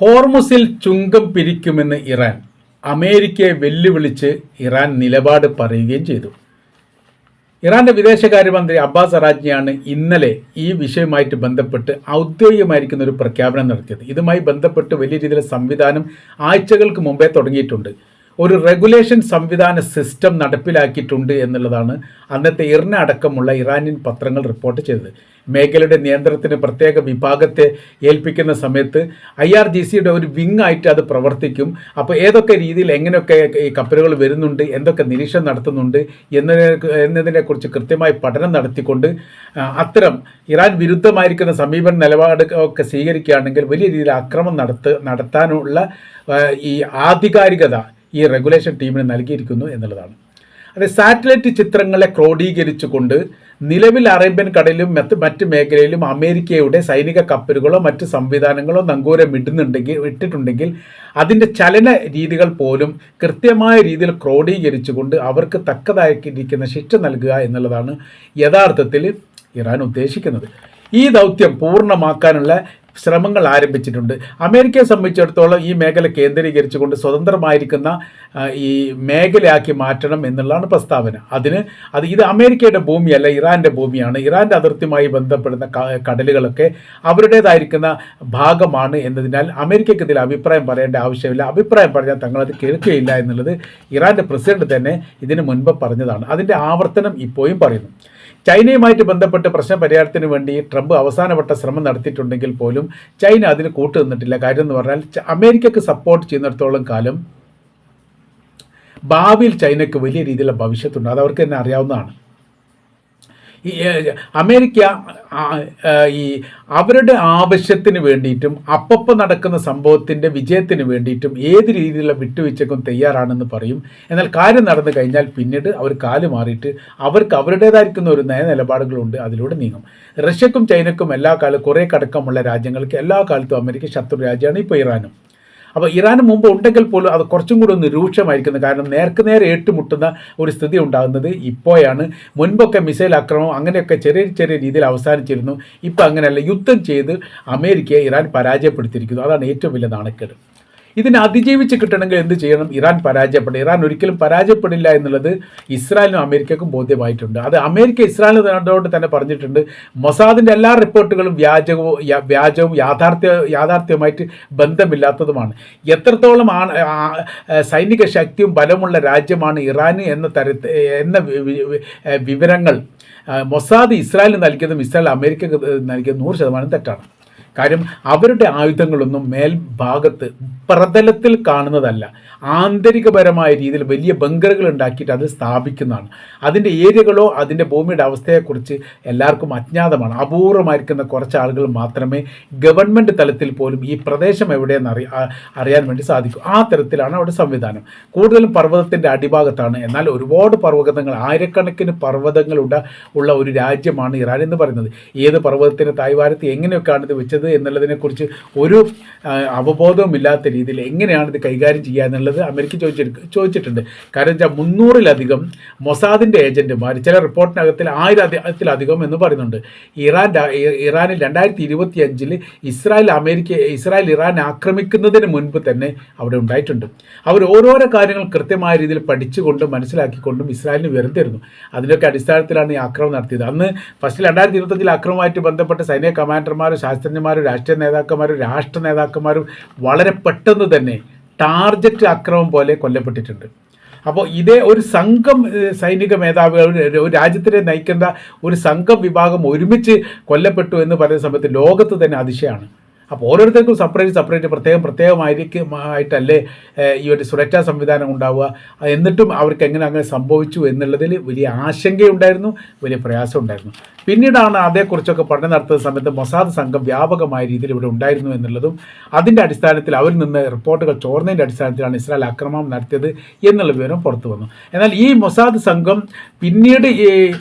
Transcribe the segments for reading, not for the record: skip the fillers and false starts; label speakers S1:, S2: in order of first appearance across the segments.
S1: ഹോർമുസിൽ ചുങ്കം പിരിക്കുമെന്ന് Iran. അമേരിക്കയെ വെല്ലുവിളിച്ച് Iran നിലപാട് പറയുകയും ചെയ്തു. ഇറാന്റെ വിദേശകാര്യമന്ത്രി അബ്ബാസ് അറാഗ്ചിയാണ് ഇന്നലെ ഈ വിഷയവുമായിട്ട് ബന്ധപ്പെട്ട് ഔദ്യോഗികമായിരിക്കുന്ന ഒരു പ്രഖ്യാപനം നടത്തിയത്. ഇതുമായി ബന്ധപ്പെട്ട് വലിയ രീതിയിലുള്ള സംവിധാനം ആഴ്ചകൾക്ക് മുമ്പേ തുടങ്ങിയിട്ടുണ്ട്. ഒരു റെഗുലേഷൻ സംവിധാന സിസ്റ്റം നടപ്പിലാക്കിയിട്ടുണ്ട് എന്നുള്ളതാണ് അന്നത്തെ ഇർന അടക്കമുള്ള ഇറാനിയൻ പത്രങ്ങൾ റിപ്പോർട്ട് ചെയ്തത്. മേഖലയുടെ നിയന്ത്രണത്തിന് പ്രത്യേക വിഭാഗത്തെ ഏൽപ്പിക്കുന്ന സമയത്ത് IRGCയുടെ ഒരു വിങ് ആയിട്ട് അത് പ്രവർത്തിക്കും. അപ്പോൾ ഏതൊക്കെ രീതിയിൽ എങ്ങനെയൊക്കെ ഈ കപ്പലുകൾ വരുന്നുണ്ട്, എന്തൊക്കെ നിരീക്ഷണം നടത്തുന്നുണ്ട് എന്നതിനെക്കുറിച്ച് കൃത്യമായി പഠനം നടത്തിക്കൊണ്ട് അത്തരം ഇറാൻ വിരുദ്ധമായിരിക്കുന്ന സമീപന നിലപാട് ഒക്കെ സ്വീകരിക്കുകയാണെങ്കിൽ വലിയ രീതിയിൽ ആക്രമണം നടത്താനുള്ള ഈ ആധികാരികത ഈ റെഗുലേഷൻ ടീമിന് നൽകിയിരിക്കുന്നു എന്നുള്ളതാണ്. അത് സാറ്റലൈറ്റ് ചിത്രങ്ങളെ ക്രോഡീകരിച്ചുകൊണ്ട് നിലവിൽ അറേബ്യൻ കടലിലും മറ്റ് മേഖലയിലും അമേരിക്കയുടെ സൈനിക കപ്പലുകളോ മറ്റ് സംവിധാനങ്ങളോ നങ്കൂരം ഇട്ടിട്ടുണ്ടെങ്കിൽ അതിൻ്റെ ചലന രീതികൾ പോലും കൃത്യമായ രീതിയിൽ ക്രോഡീകരിച്ചുകൊണ്ട് അവർക്ക് തക്കതായിരിക്കുന്ന ശിക്ഷ നൽകുക എന്നുള്ളതാണ് യഥാർത്ഥത്തിൽ ഇറാൻ ഉദ്ദേശിക്കുന്നത്. ഈ ദൗത്യം പൂർണ്ണമാക്കാനുള്ള ശ്രമങ്ങൾ ആരംഭിച്ചിട്ടുണ്ട്. അമേരിക്കയെ സംബന്ധിച്ചിടത്തോളം ഈ മേഖല കേന്ദ്രീകരിച്ചുകൊണ്ട് സ്വതന്ത്രമായിരിക്കുന്ന ഈ മേഖലയാക്കി മാറ്റണം എന്നുള്ളതാണ് പ്രസ്താവന. ഇത് അമേരിക്കയുടെ ഭൂമിയല്ല, ഇറാൻ്റെ ഭൂമിയാണ്. ഇറാൻ്റെ അതിർത്തിയുമായി ബന്ധപ്പെടുന്ന കടലുകളൊക്കെ അവരുടേതായിരിക്കുന്ന ഭാഗമാണ് എന്നതിനാൽ അമേരിക്കയ്ക്ക് ഇതിൽ അഭിപ്രായം പറയേണ്ട ആവശ്യമില്ല. അഭിപ്രായം പറഞ്ഞാൽ തങ്ങളത് കേൾക്കുകയില്ല എന്നുള്ളത് ഇറാൻ്റെ പ്രസിഡന്റ് തന്നെ ഇതിനു മുൻപ് പറഞ്ഞതാണ്. അതിൻ്റെ ആവർത്തനം ഇപ്പോഴും പറയുന്നു. ചൈനയുമായിട്ട് ബന്ധപ്പെട്ട് പ്രശ്ന പരിഹാരത്തിന് വേണ്ടി ട്രംപ് അവസാനവട്ട ശ്രമം നടത്തിയിട്ടുണ്ടെങ്കിൽ പോലും ചൈന അതിന് കൂട്ടുനിന്നിട്ടില്ല. കാര്യം എന്ന് പറഞ്ഞാൽ അമേരിക്കക്ക് സപ്പോർട്ട് ചെയ്യുന്നിടത്തോളം കാലം ഭാവിയിൽ ചൈനയ്ക്ക് വലിയ രീതിയിലുള്ള ഭവിഷ്യത്തുണ്ട്. അത് അവർക്ക് തന്നെ അറിയാവുന്നതാണ്. ഈ അമേരിക്ക ഈ അവരുടെ ആവശ്യത്തിന് വേണ്ടിയിട്ടും അപ്പം നടക്കുന്ന സംഭവത്തിൻ്റെ വിജയത്തിന് വേണ്ടിയിട്ടും ഏത് രീതിയിലുള്ള വിട്ടുവീഴ്ചക്കും തയ്യാറാണെന്ന് പറയും. എന്നാൽ കാര്യം നടന്നു കഴിഞ്ഞാൽ പിന്നീട് അവർ കാല് മാറിയിട്ട് അവർക്ക് അവരുടേതായിരിക്കുന്ന ഒരു നിലപാടുകളുണ്ട്, അതിലൂടെ നീങ്ങും. റഷ്യക്കും ചൈനക്കും എല്ലാ കാലത്തും കുറേ കടക്കമുള്ള രാജ്യങ്ങൾക്ക് എല്ലാ കാലത്തും അമേരിക്ക ശത്രു രാജ്യമാണ്. ഇപ്പോൾ ഇറാനും. അപ്പോൾ ഇറാന് മുമ്പ് ഉണ്ടെങ്കിൽ പോലും അത് കുറച്ചും കൂടി ഒന്ന് രൂക്ഷമായിരിക്കുന്നത്. കാരണം നേരെ ഏറ്റുമുട്ടുന്ന ഒരു സ്ഥിതി ഉണ്ടാകുന്നത് ഇപ്പോഴാണ്. മുൻപൊക്കെ മിസൈൽ ആക്രമണം അങ്ങനെയൊക്കെ ചെറിയ രീതിയിൽ അവസാനിച്ചിരുന്നു. ഇപ്പോൾ അങ്ങനെയല്ല. യുദ്ധം ചെയ്ത് അമേരിക്കയെ ഇറാൻ പരാജയപ്പെടുത്തിയിരിക്കുന്നു. അതാണ് ഏറ്റവും വലിയ നാണക്കേട്. ഇതിനെ അതിജീവിച്ച് കിട്ടണമെങ്കിൽ എന്ത് ചെയ്യണം? ഇറാൻ ഇറാൻ ഒരിക്കലും പരാജയപ്പെടില്ല എന്നുള്ളത് ഇസ്രായേലിനും അമേരിക്കക്കും ബോധ്യമായിട്ടുണ്ട്. അത് അമേരിക്ക ഇസ്രായേലിനോട് തന്നെ പറഞ്ഞിട്ടുണ്ട്. മൊസാദിൻ്റെ എല്ലാ റിപ്പോർട്ടുകളും വ്യാജവും യാഥാർത്ഥ്യവുമായിട്ട് ബന്ധമില്ലാത്തതുമാണ്. എത്രത്തോളം സൈനിക ശക്തിയും ബലമുള്ള രാജ്യമാണ് ഇറാൻ എന്ന വിവരങ്ങൾ മൊസാദ് ഇസ്രായേലിന് നൽകിയതും ഇസ്രായേൽ അമേരിക്കക്ക് നൽകിയതും 100% തെറ്റാണ്. കാര്യം അവരുടെ ആയുധങ്ങളൊന്നും മേൽഭാഗത്ത് പ്രതലത്തിൽ കാണുന്നതല്ല, ആന്തരികപരമായ രീതിയിൽ വലിയ ബങ്കറുകൾ ഉണ്ടാക്കിയിട്ട് അത് സ്ഥാപിക്കുന്നതാണ്. അതിൻ്റെ ഏരിയകളോ അതിൻ്റെ ഭൂമിയുടെ അവസ്ഥയെക്കുറിച്ച് എല്ലാവർക്കും അജ്ഞാതമാണ്. അപൂർവമായിരിക്കുന്ന കുറച്ച് ആളുകൾ മാത്രമേ ഗവൺമെൻറ് തലത്തിൽ പോലും ഈ പ്രദേശം എവിടെയെന്ന് അറിയാൻ വേണ്ടി സാധിക്കും. ആ തരത്തിലാണ് അവിടെ സംവിധാനം. കൂടുതലും പർവ്വതത്തിൻ്റെ അടിഭാഗത്താണ്. എന്നാൽ ഒരുപാട് പർവ്വതങ്ങൾ, ആയിരക്കണക്കിന് പർവ്വതങ്ങൾ ഉള്ള ഒരു രാജ്യമാണ് ഇറാൻ എന്ന് പറയുന്നത്. ഏത് പർവ്വതത്തിൻ്റെ തായ്വാരത്ത് എങ്ങനെയൊക്കെയാണ് ഇത് വെച്ചത് എന്നുള്ളതിനെക്കുറിച്ച് ഒരു അവബോധവും ഇല്ലാത്ത രീതിയിൽ എങ്ങനെയാണ് ഇത് കൈകാര്യം ചെയ്യുക എന്നുള്ളത് അമേരിക്ക ചോദിച്ചിട്ടുണ്ട്. കാരണം വെച്ചാൽ 300-ലധികം മൊസാദിൻ്റെ ഏജൻറ്റുമാർ ചില റിപ്പോർട്ടിനകത്തിൽ 1000-ത്തിലധികം എന്ന് പറയുന്നുണ്ട്. ഇറാനിൽ 2025 ഇസ്രായേൽ ഇറാൻ ആക്രമിക്കുന്നതിന് മുൻപ് തന്നെ അവിടെ ഉണ്ടായിട്ടുണ്ട്. അവർ ഓരോരോ കാര്യങ്ങൾ കൃത്യമായ രീതിയിൽ പഠിച്ചുകൊണ്ടും മനസ്സിലാക്കിക്കൊണ്ടും ഇസ്രായേലിന് വിവരം തരുന്നു. അതിൻ്റെയൊക്കെ അടിസ്ഥാനത്തിലാണ് ഈ ആക്രമണം നടത്തിയത്. അന്ന് ഫസ്റ്റ് 2025 ആക്രമണവുമായിട്ട് ബന്ധപ്പെട്ട് സൈനിക കമാൻഡർമാരും ശാസ്ത്രജ്ഞന്മാരും രാഷ്ട്രീയ നേതാക്കന്മാരും രാഷ്ട്ര നേതാക്കന്മാരും വളരെ പെട്ടെന്ന് തന്നെ ടാർജറ്റ് ആക്രമണം പോലെ കൊല്ലപ്പെട്ടിട്ടുണ്ട്. അപ്പോൾ ഇതേ ഒരു സംഘം സൈനിക മേധാവികൾ, ഒരു രാജ്യത്തിനെ നയിക്കുന്ന ഒരു സംഘം വിഭാഗം ഒരുമിച്ച് കൊല്ലപ്പെട്ടു എന്ന് പറയുന്ന സമയത്ത് ലോകത്ത് തന്നെ അതിശയമാണ്. അപ്പോൾ ഓരോരുത്തർക്കും സെപ്പറേറ്റ് പ്രത്യേകമായിട്ടല്ലേ ഈ ഒരു സുരക്ഷാ സംവിധാനം ഉണ്ടാവുക. എന്നിട്ടും അവർക്ക് അങ്ങനെ സംഭവിച്ചു എന്നുള്ളതിൽ വലിയ ആശങ്കയുണ്ടായിരുന്നു, വലിയ പ്രയാസം ഉണ്ടായിരുന്നു. പിന്നീടാണ് അതേക്കുറിച്ചൊക്കെ പഠനം നടത്തുന്ന സമയത്ത് മൊസാദ് സംഘം വ്യാപകമായ രീതിയിൽ ഇവിടെ ഉണ്ടായിരുന്നു എന്നുള്ളതും അതിൻ്റെ അടിസ്ഥാനത്തിൽ അവരിൽ നിന്ന് റിപ്പോർട്ടുകൾ ചോർന്നതിൻ്റെ അടിസ്ഥാനത്തിലാണ് ഇസ്രായേൽ ആക്രമണം നടത്തിയത് എന്നുള്ള വിവരം പുറത്തു വന്നു. എന്നാൽ ഈ മൊസാദ് സംഘം പിന്നീട് ഈ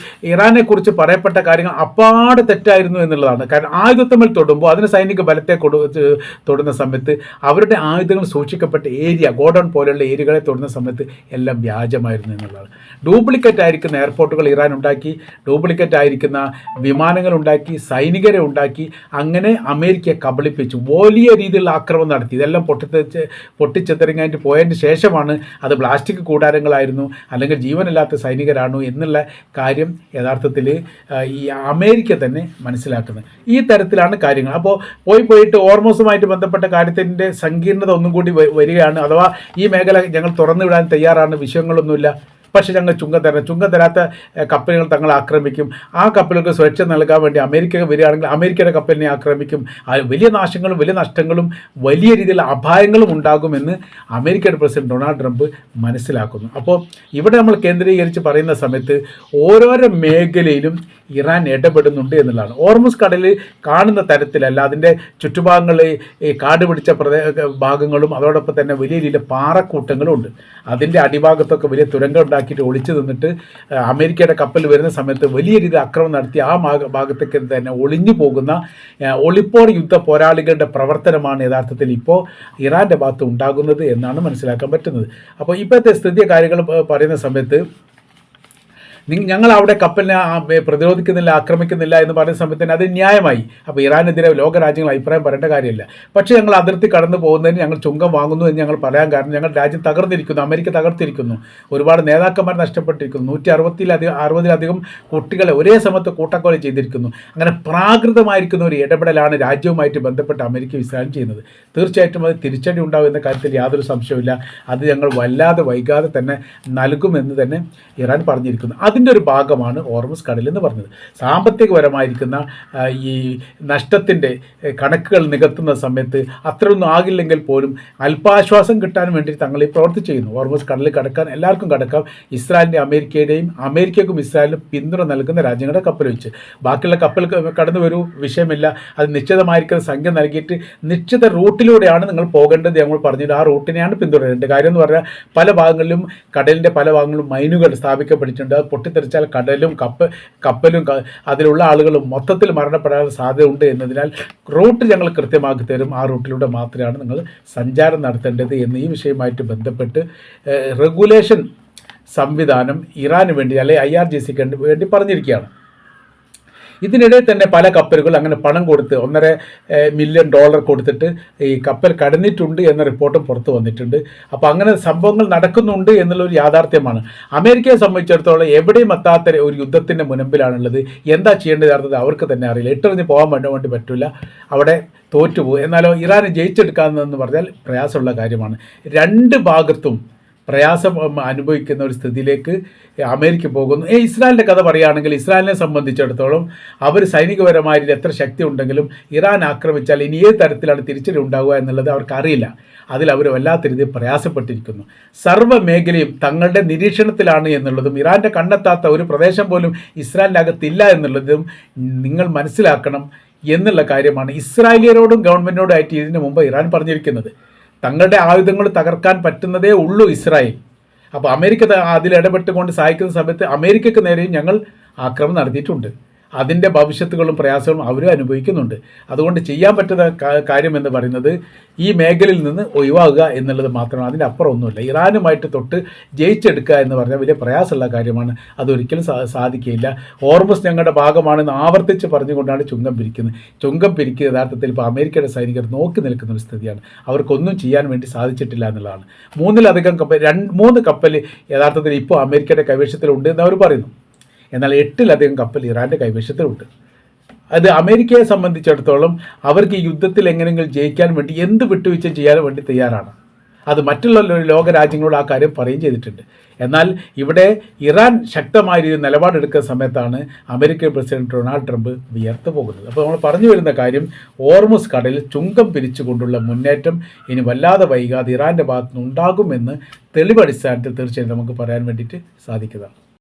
S1: ഇറാനെക്കുറിച്ച് പറയപ്പെട്ട കാര്യങ്ങൾ അപ്പാടെ തെറ്റായിരുന്നു എന്നുള്ളതാണ്. കാരണം ആയുധത്തമ്മിൽ തൊടുമ്പോൾ അതിന് സൈനിക ബലത്തെ തൊടുന്ന സമയത്ത് അവരുടെ ആയുധങ്ങൾ സൂക്ഷിക്കപ്പെട്ട ഏരിയ ഗോഡൗൺ പോലെയുള്ള ഏരിയകളെ തൊടുന്ന സമയത്ത് എല്ലാം വ്യാജമായിരുന്നു എന്നുള്ളതാണ്. ഡ്യൂപ്ലിക്കേറ്റ് ആയിരിക്കുന്ന എയർപോർട്ടുകൾ ഇറാൻ ഉണ്ടാക്കി, ഡ്യൂപ്ലിക്കേറ്റ് ആയിരിക്കുന്ന വിമാനങ്ങൾ ഉണ്ടാക്കി, സൈനികരെ ഉണ്ടാക്കി, അങ്ങനെ അമേരിക്കയെ കബളിപ്പിച്ചു. വലിയ രീതിയിലുള്ള ആക്രമണം നടത്തി. ഇതെല്ലാം പൊട്ടിച്ചെത്തറിങ്ങായിട്ട് പോയതിന് ശേഷമാണ് അത് പ്ലാസ്റ്റിക് കൂടാരങ്ങളായിരുന്നു അല്ലെങ്കിൽ ജീവനില്ലാത്ത സൈനികരാണോ എന്നുള്ള കാര്യം യഥാർത്ഥത്തിൽ ഈ അമേരിക്ക തന്നെ മനസ്സിലാക്കുന്നത്. ഈ തരത്തിലാണ് കാര്യങ്ങൾ. അപ്പോൾ പോയിട്ട് ഹോർമോസുമായിട്ട് ബന്ധപ്പെട്ട കാര്യത്തിൻ്റെ സങ്കീർണത ഒന്നും കൂടി വരികയാണ്. അഥവാ ഈ മേഖല ഞങ്ങൾ തുറന്നു വിടാൻ തയ്യാറാണ്, വിഷയങ്ങളൊന്നുമില്ല, പക്ഷേ ഞങ്ങൾ ചുങ്കം തരാത്ത കപ്പലുകൾ തങ്ങൾ ആക്രമിക്കും. ആ കപ്പലുകൾക്ക് സുരക്ഷ നൽകാൻ വേണ്ടി അമേരിക്ക വരികയാണെങ്കിൽ അമേരിക്കയുടെ കപ്പലിനെ ആക്രമിക്കും. വലിയ നാശങ്ങളും വലിയ നഷ്ടങ്ങളും വലിയ രീതിയിലുള്ള അപായങ്ങളും ഉണ്ടാകുമെന്ന് അമേരിക്കയുടെ പ്രസിഡന്റ് ഡൊണാൾഡ് ട്രംപ് മനസ്സിലാക്കുന്നു. അപ്പോൾ ഇവിടെ നമ്മൾ കേന്ദ്രീകരിച്ച് പറയുന്ന സമയത്ത് ഓരോരോ മേഖലയിലും ഇറാൻ ഇടപെടുന്നുണ്ട് എന്നുള്ളതാണ്. ഹോർമുസ് കടലിൽ കാണുന്ന തരത്തിലല്ല, അതിൻ്റെ ചുറ്റുഭാഗങ്ങളിൽ ഈ കാട് പിടിച്ച ഭാഗങ്ങളും അതോടൊപ്പം തന്നെ വലിയ രീതിയിൽ പാറക്കൂട്ടങ്ങളും ഉണ്ട്. അതിൻ്റെ അടിഭാഗത്തൊക്കെ വലിയ തുരങ്കം ഉണ്ടാക്കിയിട്ട് ഒളിച്ചു നിന്നിട്ട് അമേരിക്കയുടെ കപ്പൽ വരുന്ന സമയത്ത് വലിയ രീതിയിൽ ആക്രമണം നടത്തി ആ ഭാഗത്തേക്ക് തന്നെ ഒളിഞ്ഞു പോകുന്ന ഒളിപ്പോർ യുദ്ധ പോരാളികളുടെ പ്രവർത്തനമാണ് യഥാർത്ഥത്തിൽ ഇപ്പോൾ ഇറാൻ്റെ ഭാഗത്ത് ഉണ്ടാകുന്നത് എന്നാണ് മനസ്സിലാക്കാൻ പറ്റുന്നത്. അപ്പോൾ ഇപ്പോഴത്തെ സ്ഥിതി കാര്യങ്ങൾ പറയുന്ന സമയത്ത് ഞങ്ങൾ അവിടെ കപ്പലിനെ പ്രതിരോധിക്കുന്നില്ല, ആക്രമിക്കുന്നില്ല എന്ന് പറയുന്ന സമയത്ത് തന്നെ അത് ന്യായമായി. അപ്പോൾ ഇറാനെതിരെ ലോകരാജ്യങ്ങൾ അഭിപ്രായം പറയേണ്ട കാര്യമില്ല. പക്ഷേ ഞങ്ങൾ അതിർത്തി കടന്നു പോകുന്നതിന് ഞങ്ങൾ ചുങ്കം വാങ്ങുന്നു എന്ന് ഞങ്ങൾ പറയാൻ കാരണം ഞങ്ങൾ രാജ്യം തകർന്നിരിക്കുന്നു, അമേരിക്ക തകർത്തിരിക്കുന്നു, ഒരുപാട് നേതാക്കന്മാർ നഷ്ടപ്പെട്ടിരിക്കുന്നു, 160-ലധികം കുട്ടികളെ ഒരേ സമയത്ത് കൂട്ടക്കൊല ചെയ്തിരിക്കുന്നു. അങ്ങനെ പ്രാകൃതമായിരിക്കുന്ന ഒരു ഇടപെടലാണ് രാജ്യവുമായിട്ട് ബന്ധപ്പെട്ട് അമേരിക്ക ഇസ്രായേൽ ചെയ്യുന്നത്. തീർച്ചയായിട്ടും അത് തിരിച്ചടി ഉണ്ടാവും എന്ന കാര്യത്തിൽ യാതൊരു സംശയവുമില്ല. അത് ഞങ്ങൾ വല്ലാതെ വൈകാതെ തന്നെ നൽകുമെന്ന് തന്നെ ഇറാൻ പറഞ്ഞിരിക്കുന്നു. അതിൻ്റെ ഒരു ഭാഗമാണ് ഹോർമുസ് കടൽ എന്ന് പറഞ്ഞത്. സാമ്പത്തികപരമായിരിക്കുന്ന ഈ നഷ്ടത്തിൻ്റെ കണക്കുകൾ നികത്തുന്ന സമയത്ത് അത്രയൊന്നും ആകില്ലെങ്കിൽ പോലും അല്പാശ്വാസം കിട്ടാൻ വേണ്ടി തങ്ങൾ ഈ പ്രവൃത്തി ചെയ്യുന്നു. ഹോർമുസ് കടലിൽ കടക്കാൻ എല്ലാവർക്കും കടക്കാം. ഇസ്രായേലിൻ്റെ അമേരിക്കയ്ക്കും ഇസ്രായേലിനും പിന്തുണ നൽകുന്ന രാജ്യങ്ങളുടെ കപ്പൽ വെച്ച് ബാക്കിയുള്ള കപ്പൽ കടന്നു വരൂ, വിഷയമില്ല. അത് നിശ്ചിതമായിരിക്കുന്ന സംഖ്യ നൽകിയിട്ട് നിശ്ചിത റൂട്ടിലൂടെയാണ് നിങ്ങൾ പോകേണ്ടത് ഞങ്ങൾ പറഞ്ഞിട്ട് ആ റൂട്ടിനെയാണ് പിന്തുടരേണ്ടത്. കാര്യം എന്ന് പറഞ്ഞാൽ പല ഭാഗങ്ങളിലും കടലിൻ്റെ പല ഭാഗങ്ങളിലും മൈനുകൾ സ്ഥാപിക്കപ്പെട്ടിട്ടുണ്ട്. അത് പൊട്ടിത്തെറിച്ചാൽ കപ്പലും അതിലുള്ള ആളുകളും മൊത്തത്തിൽ മരണപ്പെടാൻ സാധ്യതയുണ്ട് എന്നതിനാൽ റൂട്ട് ഞങ്ങൾ കൃത്യമാക്കി തരും, ആ റൂട്ടിലൂടെ മാത്രമാണ് നിങ്ങൾ സഞ്ചാരം നടത്തേണ്ടത് എന്ന് ഈ വിഷയവുമായിട്ട് ബന്ധപ്പെട്ട് റെഗുലേഷൻ സംവിധാനം ഇറാന് വേണ്ടി അല്ലെങ്കിൽ IRGCക്ക് വേണ്ടി പറഞ്ഞിരിക്കുകയാണ്. ഇതിനിടെ തന്നെ പല കപ്പലുകൾ അങ്ങനെ പണം കൊടുത്ത് $1.5 മില്യൺ കൊടുത്തിട്ട് ഈ കപ്പൽ കടന്നിട്ടുണ്ട് എന്ന റിപ്പോർട്ടും പുറത്തു വന്നിട്ടുണ്ട്. അപ്പോൾ അങ്ങനെ സംഭവങ്ങൾ നടക്കുന്നുണ്ട് എന്നുള്ളൊരു യാഥാർത്ഥ്യമാണ്. അമേരിക്കയെ സംബന്ധിച്ചിടത്തോളം എവിടെയും എത്താത്ത ഒരു യുദ്ധത്തിൻ്റെ മുൻപിലാണുള്ളത്. എന്താ ചെയ്യേണ്ടത് യഥാർത്ഥത്തിൽ അവർക്ക് തന്നെ അറിയില്ല. ഇട്ടെറിഞ്ഞ് പോകാൻ വേണ്ടി പറ്റില്ല, അവിടെ തോറ്റുപോകും. എന്നാലോ ഇറാനെ ജയിച്ചെടുക്കാമെന്ന് പറഞ്ഞാൽ പ്രയാസമുള്ള കാര്യമാണ്. രണ്ട് ഭാഗത്തും പ്രയാസം അനുഭവിക്കുന്ന ഒരു സ്ഥിതിയിലേക്ക് അമേരിക്ക പോകുന്നു. ഇസ്രായേലിൻ്റെ കഥ പറയുകയാണെങ്കിൽ ഇസ്രായേലിനെ സംബന്ധിച്ചിടത്തോളം അവർ സൈനികപരമായി എത്ര ശക്തി ഉണ്ടെങ്കിലും ഇറാൻ ആക്രമിച്ചാൽ ഇനി ഏത് തരത്തിലാണ് തിരിച്ചടി ഉണ്ടാവുക എന്നുള്ളത് അവർക്കറിയില്ല. അതിൽ അവർ വല്ലാത്ത രീതിയിൽ പ്രയാസപ്പെട്ടിരിക്കുന്നു. സർവ്വ മേഖലയും തങ്ങളുടെ നിരീക്ഷണത്തിലാണ് എന്നുള്ളതും ഇറാൻ്റെ കണ്ടെത്താത്ത ഒരു പ്രദേശം പോലും ഇസ്രായേലിൻ്റെ അകത്തില്ല എന്നുള്ളതും നിങ്ങൾ മനസ്സിലാക്കണം എന്നുള്ള കാര്യമാണ് ഇസ്രായേലിയരോടും ഗവൺമെൻറ്റിനോടായിട്ട് ഇതിനു മുമ്പ് ഇറാൻ പറഞ്ഞിരിക്കുന്നത്. തങ്ങളുടെ ആയുധങ്ങൾ തകർക്കാൻ പറ്റുന്നതേ ഉള്ളൂ ഇസ്രായേൽ. അപ്പോൾ അമേരിക്ക അതിൽ ഇടപെട്ടുകൊണ്ട് സഹായിക്കുന്ന സമയത്ത് അമേരിക്കയ്ക്ക് നേരെയും ഞങ്ങൾ ആക്രമണം നടത്തിയിട്ടുണ്ട്. അതിൻ്റെ ഭവിഷ്യത്തുകളും പ്രയാസങ്ങളും അവരും അനുഭവിക്കുന്നുണ്ട്. അതുകൊണ്ട് ചെയ്യാൻ പറ്റുന്ന കാര്യം എന്ന് പറയുന്നത് ഈ മേഖലയിൽ നിന്ന് ഒഴിവാകുക എന്നുള്ളത് മാത്രമാണ്. അതിൻ്റെ അപ്പുറം ഒന്നുമില്ല. ഇറാനുമായിട്ട് തൊട്ട് ജയിച്ചെടുക്കുക എന്ന് പറഞ്ഞാൽ വലിയ പ്രയാസമുള്ള കാര്യമാണ്. അതൊരിക്കലും സാധിക്കുകയില്ല. ഹോർമുസ് ഞങ്ങളുടെ ഭാഗമാണെന്ന് ആവർത്തിച്ച് പറഞ്ഞുകൊണ്ടാണ് ചുങ്കം പിരിക്കുന്നത്. ചുങ്കം പിരിക്കുക യഥാർത്ഥത്തിൽ ഇപ്പോൾ അമേരിക്കയുടെ സൈനികർ നോക്കി നിൽക്കുന്ന ഒരു സ്ഥിതിയാണ്. അവർക്കൊന്നും ചെയ്യാൻ വേണ്ടി സാധിച്ചിട്ടില്ല എന്നുള്ളതാണ്. 3 കപ്പൽ യഥാർത്ഥത്തിൽ ഇപ്പോൾ അമേരിക്കയുടെ കൈവശത്തിലുണ്ട് എന്ന് അവർ പറയുന്നു. എന്നാൽ 8 കപ്പൽ ഇറാൻ്റെ കൈവശത്തിലുണ്ട്. അത് അമേരിക്കയെ സംബന്ധിച്ചിടത്തോളം അവർക്ക് ഈ യുദ്ധത്തിൽ എങ്ങനെയെങ്കിലും ജയിക്കാൻ വേണ്ടി എന്ത് വിട്ടുവീഴ്ച ചെയ്യാൻ വേണ്ടി തയ്യാറാണ്. അത് മറ്റുള്ള ലോകരാജ്യങ്ങളോട് ആ കാര്യം പറയുകയും ചെയ്തിട്ടുണ്ട്. എന്നാൽ ഇവിടെ ഇറാൻ ശക്തമായ രീതിയിൽ നിലപാടെടുക്കുന്ന സമയത്താണ് അമേരിക്കൻ പ്രസിഡന്റ് ഡൊണാൾഡ് ട്രംപ് വിയർത്തു പോകുന്നത്. അപ്പോൾ നമ്മൾ പറഞ്ഞു വരുന്ന കാര്യം ഹോർമുസ് കടലിൽ ചുങ്കം പിരിച്ചുകൊണ്ടുള്ള മുന്നേറ്റം ഇനി വല്ലാതെ വൈകാതെ ഇറാൻ്റെ ഭാഗത്തുനിന്ന് ഉണ്ടാകുമെന്ന് തെളിവടിസ്ഥാനത്തിൽ തീർച്ചയായും നമുക്ക് പറയാൻ വേണ്ടിയിട്ട് സാധിക്കുന്നതാണ്.